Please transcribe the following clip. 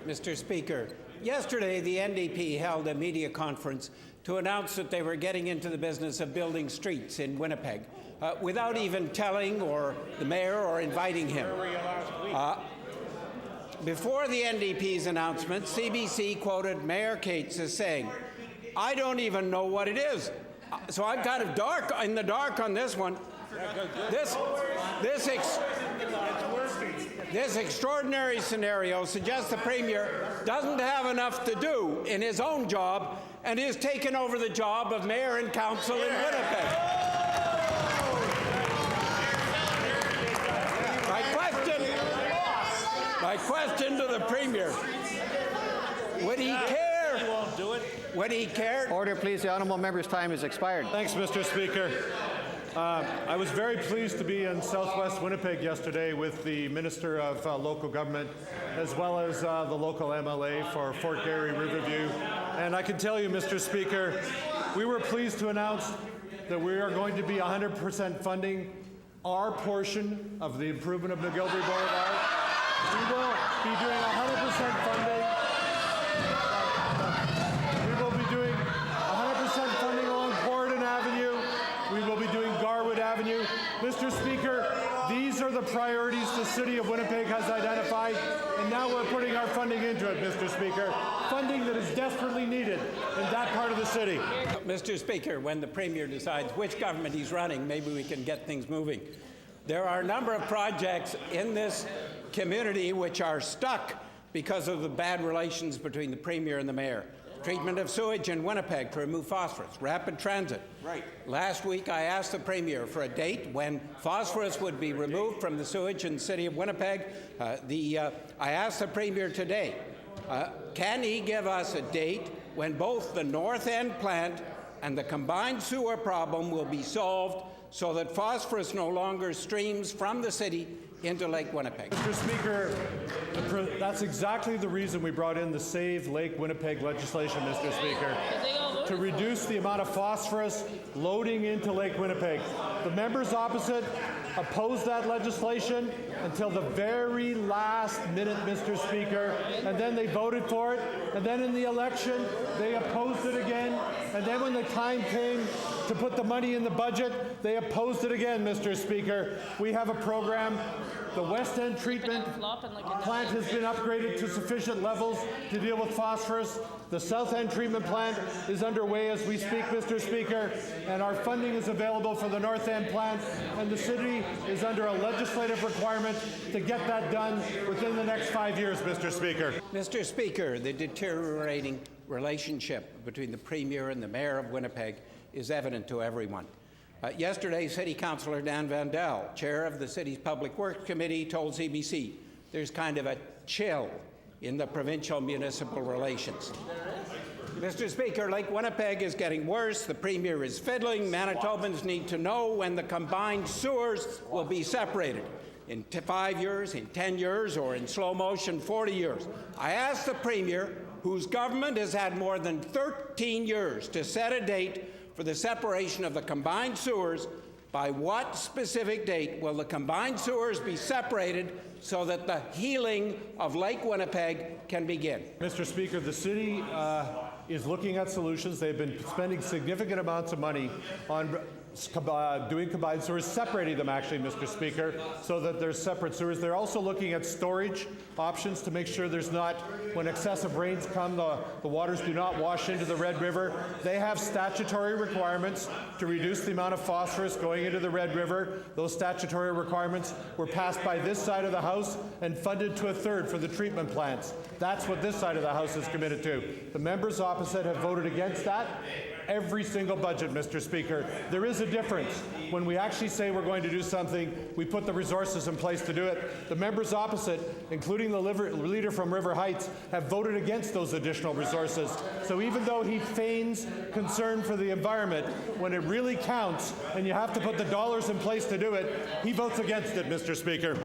Mr. Speaker. Yesterday, the NDP held a media conference to announce that they were getting into the business of building streets in Winnipeg without even telling the mayor or inviting him. Before the NDP's announcement, CBC quoted Mayor Cates as saying, "I don't even know what it is." So I'm kind of in the dark on this one. This extraordinary scenario suggests the Premier doesn't have enough to do in his own job and is taking over the job of Mayor and Council in Winnipeg. My question to the Premier, would he care? He won't do it. Would he care? Order, please. The honourable member's time has expired. Thanks, Mr. Speaker. I was very pleased to be in southwest Winnipeg yesterday with the Minister of Local Government as well as the local MLA for Fort Garry Riverview. And I can tell you, Mr. Speaker, we were pleased to announce that we are going to be 100% funding our portion of the improvement of McGilvery Boulevard. We will be doing 100% funding. We will be doing 100% funding along Corridon Avenue. We will be doing Garwood Avenue. Mr. Speaker, these are the priorities the City of Winnipeg has identified, and now we're putting our funding into it, Mr. Speaker. Funding that is desperately needed in that part of the city. Mr. Speaker, when the Premier decides which government he's running, maybe we can get things moving. There are a number of projects in this community which are stuck because of the bad relations between the Premier and the Mayor. Treatment of sewage in Winnipeg to remove phosphorus, rapid transit. Right. Last week I asked the Premier for a date when phosphorus would be removed from the sewage in the city of Winnipeg. I asked the Premier today, can he give us a date when both the North End plant and the combined sewer problem will be solved so that phosphorus no longer streams from the city into Lake Winnipeg? Mr. Speaker, that's exactly the reason we brought in the Save Lake Winnipeg legislation, Mr. Speaker, to reduce the amount of phosphorus loading into Lake Winnipeg. The members opposite opposed that legislation until the very last minute, Mr. Speaker, and then they voted for it, and then in the election they opposed it again, and then when the time came to put the money in the budget, they opposed it again, Mr. Speaker. We have a program. The West End treatment plant has been upgraded to sufficient levels to deal with phosphorus. The South End treatment plant is underway as we speak, Mr. Speaker, and our funding is available for the North End plant, and the city is under a legislative requirement to get that done within the next 5 years, Mr. Speaker. Mr. Speaker, the deteriorating relationship between the Premier and the Mayor of Winnipeg is evident to everyone. Yesterday, City Councillor Dan Vandal, chair of the city's Public Works Committee, told CBC there's kind of a chill in the provincial-municipal relations. Mr. Speaker, Lake Winnipeg is getting worse. The Premier is fiddling. Manitobans need to know when the combined sewers will be separated. In 5 years, in 10 years, or in slow motion, 40 years. I asked the Premier, whose government has had more than 13 years to set a date for the separation of the combined sewers, by what specific date will the combined sewers be separated so that the healing of Lake Winnipeg can begin? Mr. Speaker, the city is looking at solutions. They've been spending significant amounts of money on doing combined sewers, separating them actually, Mr. Speaker, so that there's separate sewers. They're also looking at storage options to make sure there's not, when excessive rains come, the waters do not wash into the Red River. They have statutory requirements to reduce the amount of phosphorus going into the Red River. Those statutory requirements were passed by this side of the House and funded to a third for the treatment plants. That's what this side of the House is committed to. The members opposite have voted against that. Every single budget, Mr. Speaker. There is a difference. When we actually say we're going to do something, we put the resources in place to do it. The members opposite, including the leader from River Heights, have voted against those additional resources. So even though he feigns concern for the environment, when it really counts and you have to put the dollars in place to do it, he votes against it, Mr. Speaker.